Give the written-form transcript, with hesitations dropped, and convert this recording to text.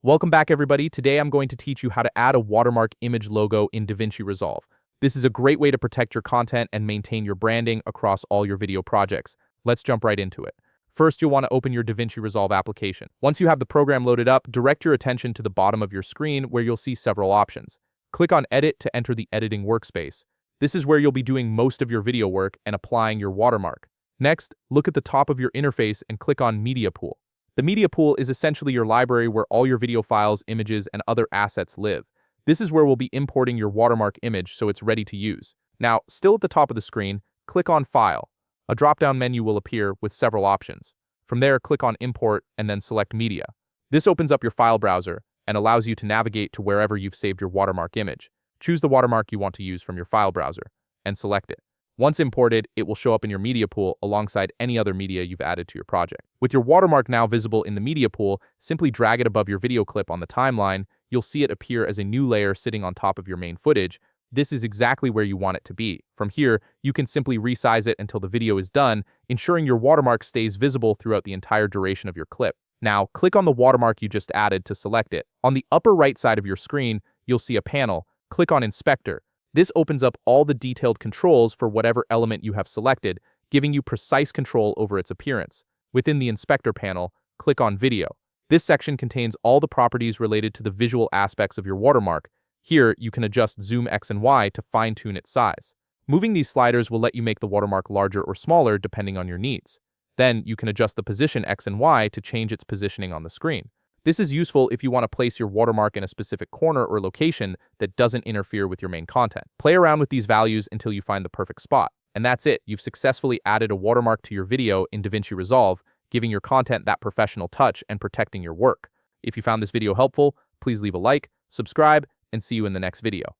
Welcome back, everybody. Today I'm going to teach you how to add a watermark image logo in DaVinci Resolve. This is a great way to protect your content and maintain your branding across all your video projects. Let's jump right into it. First, you'll want to open your DaVinci Resolve application. Once you have the program loaded up, direct your attention to the bottom of your screen where you'll see several options. Click on Edit to enter the editing workspace. This is where you'll be doing most of your video work and applying your watermark. Next, look at the top of your interface and click on Media Pool. The media pool is essentially your library where all your video files, images, and other assets live. This is where we'll be importing your watermark image so it's ready to use. Now, still at the top of the screen, click on File. A drop-down menu will appear with several options. From there, click on Import and then select Media. This opens up your file browser and allows you to navigate to wherever you've saved your watermark image. Choose the watermark you want to use from your file browser and select it. Once imported, it will show up in your media pool alongside any other media you've added to your project. With your watermark now visible in the media pool, simply drag it above your video clip on the timeline. You'll see it appear as a new layer sitting on top of your main footage. This is exactly where you want it to be. From here, you can simply resize it until the video is done, ensuring your watermark stays visible throughout the entire duration of your clip. Now, click on the watermark you just added to select it. On the upper right side of your screen, you'll see a panel. Click on Inspector. This opens up all the detailed controls for whatever element you have selected, giving you precise control over its appearance. Within the Inspector panel, click on Video. This section contains all the properties related to the visual aspects of your watermark. Here, you can adjust zoom X and Y to fine-tune its size. Moving these sliders will let you make the watermark larger or smaller depending on your needs. Then, you can adjust the position X and Y to change its positioning on the screen. This is useful if you want to place your watermark in a specific corner or location that doesn't interfere with your main content. Play around with these values until you find the perfect spot. And that's it. You've successfully added a watermark to your video in DaVinci Resolve, giving your content that professional touch and protecting your work. If you found this video helpful, please leave a like, subscribe, and see you in the next video.